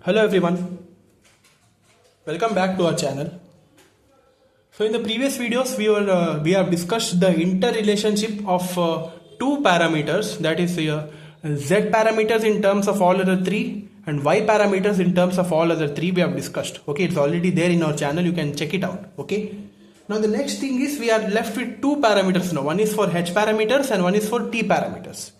Hello everyone, welcome back to our channel. So in the previous videos we have discussed the interrelationship of two parameters, that is z parameters in terms of all other three and y parameters in terms of all other three we have discussed. Okay, it's already there in our channel, you can check it out. Okay, now the next thing is we are left with two parameters now. One is for h parameters and one is for t parameters.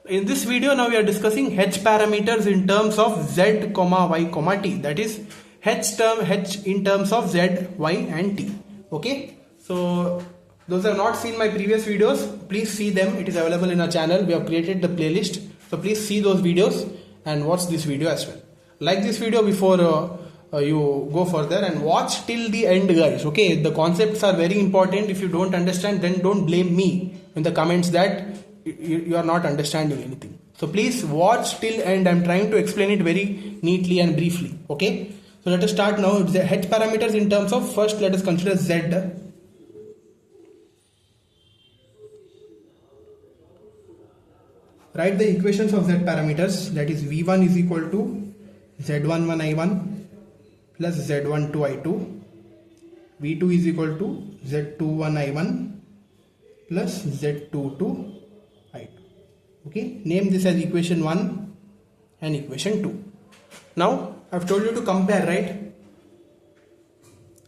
In this video now we are discussing h parameters in terms of z, y, t, that is h in terms of z, y and t. Okay, so those have not seen my previous videos, please see them. It is available in our channel. We have created the playlist, so please see those videos and watch this video as well. Like this video before you go further, and watch till the end, guys. Okay, the concepts are very important. If you don't understand, then don't blame me in the comments that you are not understanding anything. So please watch till end. I'm trying to explain it very neatly and briefly. Okay, so let us start now. The h parameters in terms of, first let us consider z. Write the equations of z parameters, that is v1 is equal to z11 i1 plus z12 i2, v2 is equal to z21 i1 plus z22 i2. Okay, name this as equation 1 and equation 2. Now I've told you to compare, right?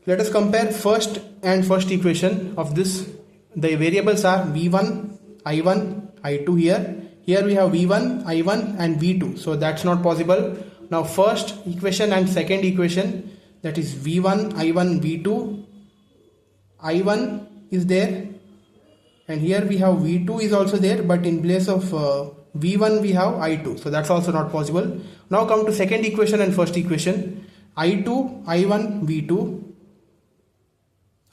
Let us compare first equation of this. The variables are v1, i1, i2 here. Here we have v1, i1 and v2, so that's not possible. Now first equation and second equation, that is v1, i1, v2, i1 is there, and here we have v2 is also there, but in place of v1 we have i2, so that's also not possible. Now come to second equation and first equation. i2, i1, v2,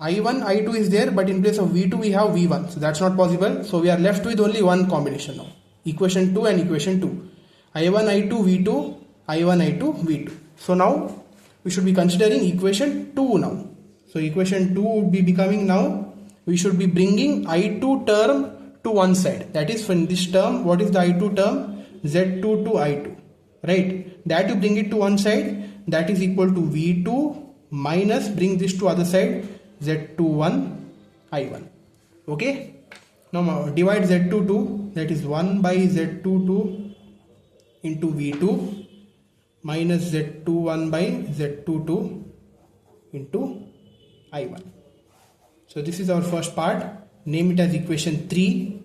i1, i2 is there, but in place of v2 we have v1, so that's not possible. So we are left with only one combination now, equation 2 and equation 2, i1, i2, v2, i1, i2, v2. So now we should be considering equation 2 now. So equation 2 would be becoming, now we should be bringing i2 term to one side. That is, from this term, what is the i2 term? z22 i2, right? That you bring it to one side, that is equal to v2 minus, bring this to other side, z21 i1. Okay, now divide z22, that is 1 by z22 into v2 minus z21 by z22 into i1. So this is our first part. Name it as equation 3.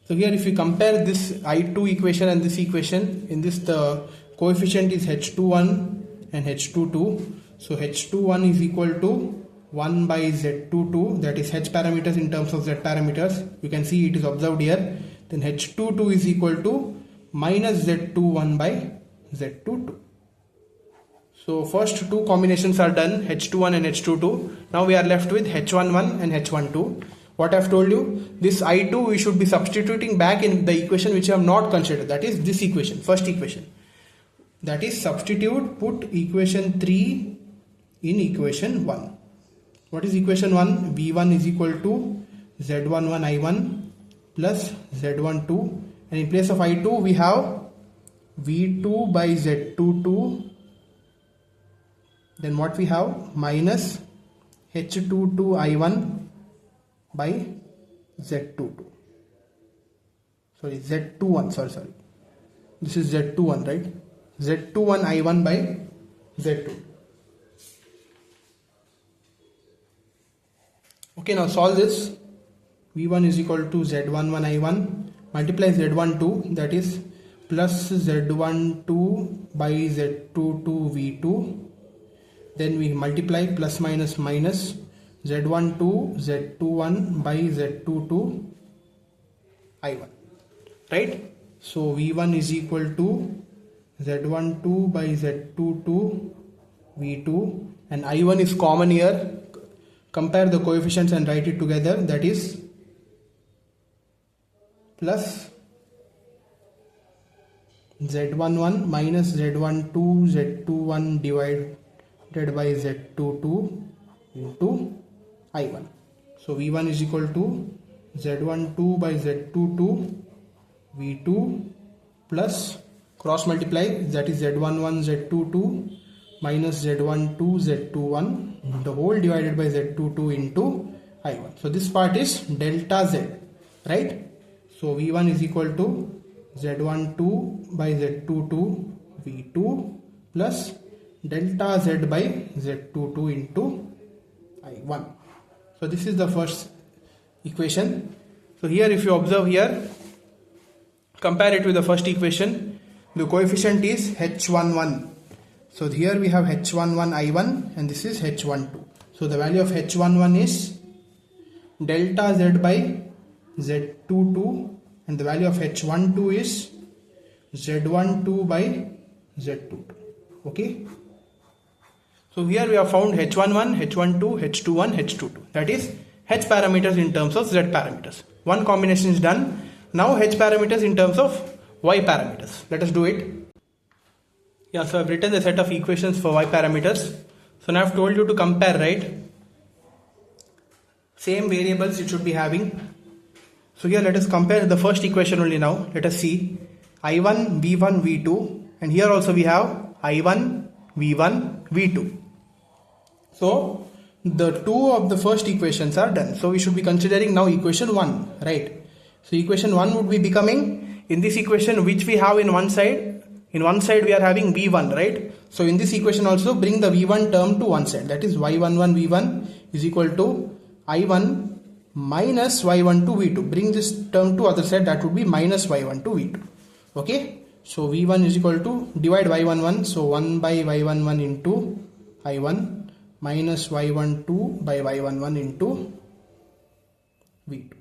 So here if you compare this i2 equation and this equation, in this the coefficient is h21 and h22. So h21 is equal to 1 by z22, that is h parameters in terms of z parameters. You can see it is observed here. Then h22 is equal to minus z21 by z22. So first two combinations are done, h21 and h22. Now we are left with h11 and h12. What I have told you, this i2 we should be substituting back in the equation which I have not considered, that is this equation, first equation. That is, substitute, put equation 3 in equation 1. What is equation 1? v1 is equal to z11 i1 plus z12, and in place of i2 we have v2 by z22. Then what we have? Minus h22 i1 by z22. Sorry, z21. Sorry. This is z21, right? z21 i1 by z2. Okay, now solve this. v1 is equal to z11 i1 multiply z12, that is plus z12 by z22 v2. Then we multiply plus minus minus z12 z21 by z22 i1, right? So v1 is equal to z12 by z22 v2, and i1 is common here. Compare the coefficients and write it together, that is plus z11 minus z12 z21 divided by z22 into i1. So v1 is equal to z12 by z22 v2 plus cross multiply, that is Z11 Z22 minus Z12 Z21 the whole divided by Z22 into I1. So this part is delta Z, right? So V1 is equal to Z12 by Z22 V2 plus delta Z by Z22 into I1. So this is the first equation. So here if you observe here, compare it with the first equation, the coefficient is H11. So here we have H11 I1 and this is H12. So the value of H11 is delta Z by Z22 and the value of H12 is Z12 by Z22. Okay. So here we have found H11, H12, H21, H22. That is H parameters in terms of Z parameters. One combination is done. Now H parameters in terms of Y parameters. Let us do it. Yeah, so I've written the set of equations for Y parameters. So now I've told you to compare, right? Same variables you should be having. So here let us compare the first equation only now. Let us see I1, V1, V2 and here also we have I1, V1, V2. So the two of the first equations are done. So we should be considering now equation 1, right? So equation 1 would be becoming, in this equation which we have in one side we are having V1, right? So in this equation also bring the V1 term to one side. That is Y11 V1 is equal to I1 minus Y12 V2. Bring this term to other side, that would be minus Y12 V2. Okay. So V1 is equal to, divide Y11, so 1 by Y11 into I1 minus Y12 by Y11 into V2.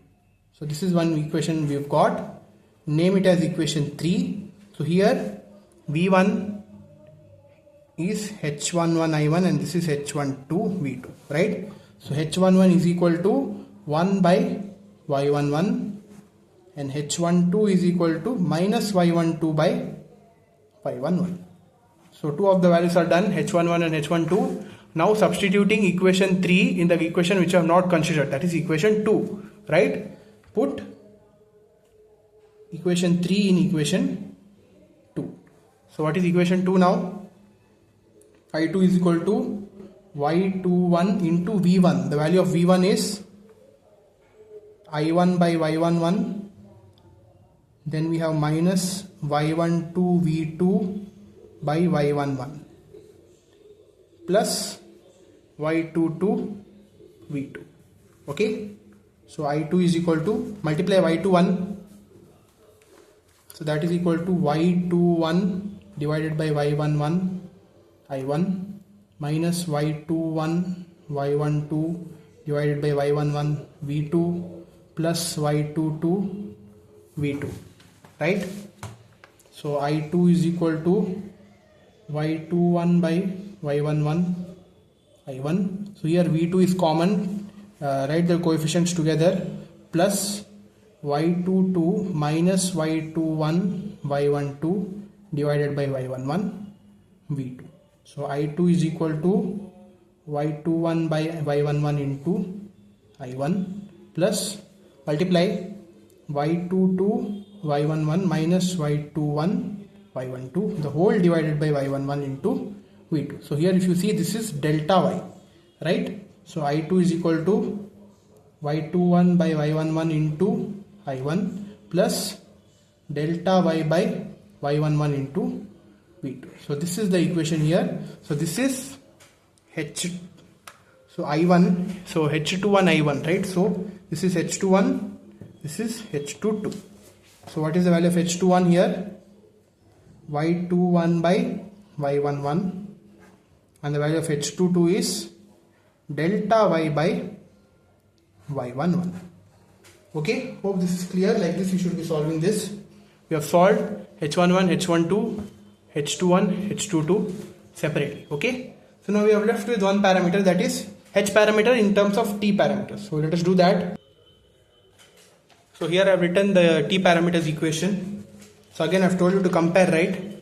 So this is one equation we've got. Name it as equation 3. So here V1 is H11 I1 and this is H12 V2, right? So H11 is equal to 1 by Y11 and H12 is equal to minus Y12 by Y11. So two of the values are done, H11 and H12. Now substituting equation 3 in the equation which I have not considered, that is equation 2, right? Put equation 3 in equation 2. So what is equation 2 now? I2 is equal to Y21 into V1. The value of V1 is I1 by Y11. Then we have minus Y12 V2 by Y11 plus Y22 V2. Okay. So I2 is equal to, multiply Y21. So that is equal to Y21 divided by Y11 I1 minus Y21 Y12 divided by Y11 V2 plus Y22 V2, right? So I2 is equal to Y21 by Y11 I1. So here V2 is common, write the coefficients together, plus Y22 minus Y21 Y12 divided by Y11 V2. So I2 is equal to Y21 by Y11 into I1 plus multiply Y22 Y11 minus Y21 Y12 the whole divided by Y11 into V2. So here if you see, this is delta Y, right? So I2 is equal to Y21 by Y11 into I1 plus delta Y by Y11 into V2. So this is the equation here. So this is H, so I1, so H21 I1, right? So this is H21, this is H22. So what is the value of H21 here? Y21 by Y11 and the value of H22 is delta Y by Y11. Okay, hope this is clear. Like this you should be solving this. We have solved H11, H12, H21, H22 separately. Okay, so now we have left with one parameter, that is H parameter in terms of T parameters. So let us do that. So here I have written the T parameters equation. So again I have told you to compare, right?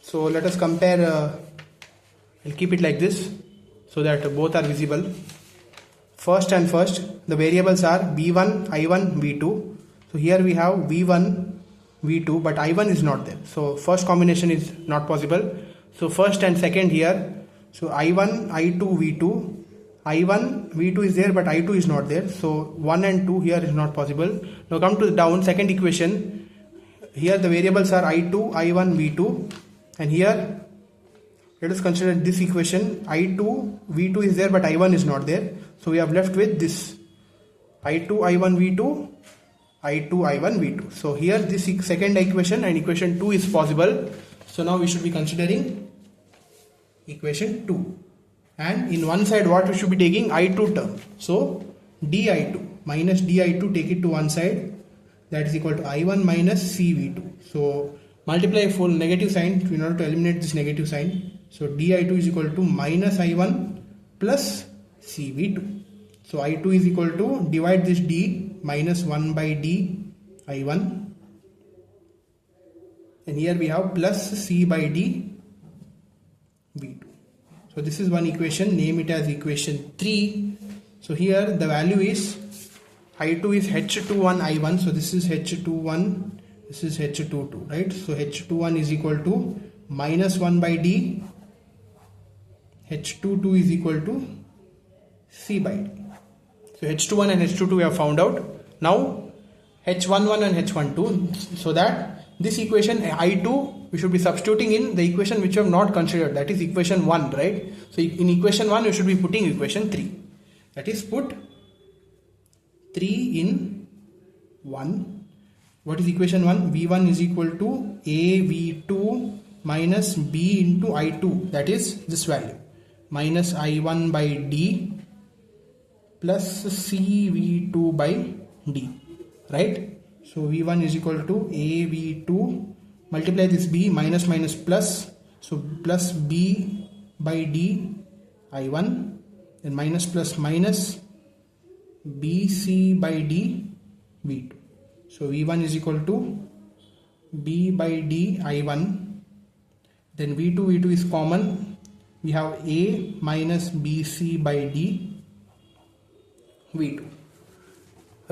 So let us compare, I'll keep it like this so that both are visible. First, the variables are V1, I1, V2. So here we have V1 V2, but I1 is not there. So first combination is not possible. So first and second here. So I1, I2, V2. I1, V2 is there, but I2 is not there. So 1 and 2 here is not possible. Now come to the down second equation. Here the variables are I2, I1, V2. And here let us consider this equation. I2, V2 is there, but I1 is not there. So we have left with this I2, I1, V2, I2, I1, V2. So here this second equation and equation 2 is possible. So now we should be considering equation 2. And in one side what we should be taking? I2 term. So di2 minus di2, take it to one side. That is equal to I1 minus CV2. So multiply full negative sign in order to eliminate this negative sign. So di2 is equal to minus I1 plus CV2. So I2 is equal to, divide this d, minus 1 by d I1. And here we have plus c by d V2. So this is one equation, name it as equation 3. So here the value is I2 is H21 I1. So this is H21, this is H22, right? So H21 is equal to minus 1 by d. H22 is equal to c by d. So H21 and H22 we have found out. Now H11 and H12, so that this equation I2 we should be substituting in the equation which we have not considered, that is equation 1, right? So in equation 1 we should be putting equation 3, that is put 3 in 1. What is equation 1? V1 is equal to A V2 minus B into I2, that is this value, minus I1 by D plus C V2 by D, right? So V1 is equal to A V2, multiply this B, minus minus plus, so plus B by D I1, then minus plus minus BC by D V2. So V1 is equal to B by D I1, then V2 is common, we have A minus BC by D V2,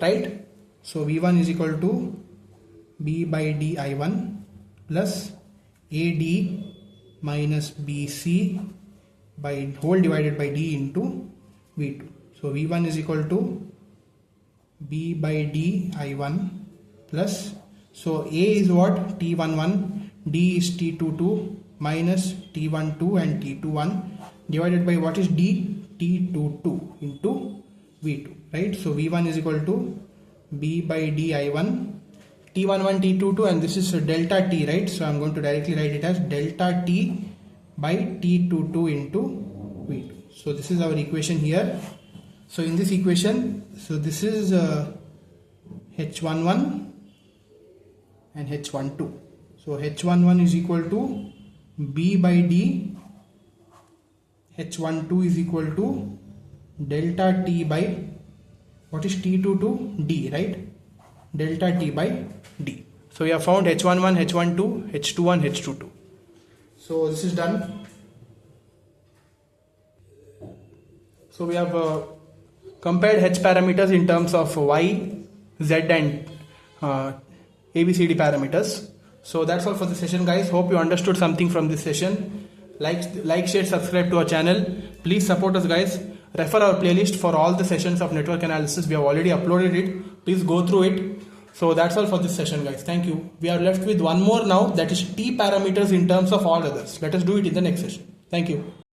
right? So V1 is equal to B by D I1 plus AD minus BC by whole divided by D into V2. So V1 is equal to B by D I1 plus, so A is what? T11, D is T22 minus T12 and T21 divided by what is D? T22 into V2, right? So V1 is equal to B by D I1, T11, T22, and this is delta T, right? So I'm going to directly write it as delta T by T22 into V2. So this is our equation here. So in this equation, so this is H11 and H12. So H11 is equal to B by D, H12 is equal to delta T by, what is T22? D, right? Delta T by D. So we have found H11, H12, H21, H22. So this is done. So we have compared H parameters in terms of Y, Z and ABCD parameters. So that's all for the session, guys. Hope you understood something from this session. Like, share, subscribe to our channel. Please support us, guys. Refer our playlist for all the sessions of network analysis. We have already uploaded it. Please go through it. So that's all for this session, guys. Thank you. We are left with one more now, that is T parameters in terms of all others. Let us do it in the next session. Thank you.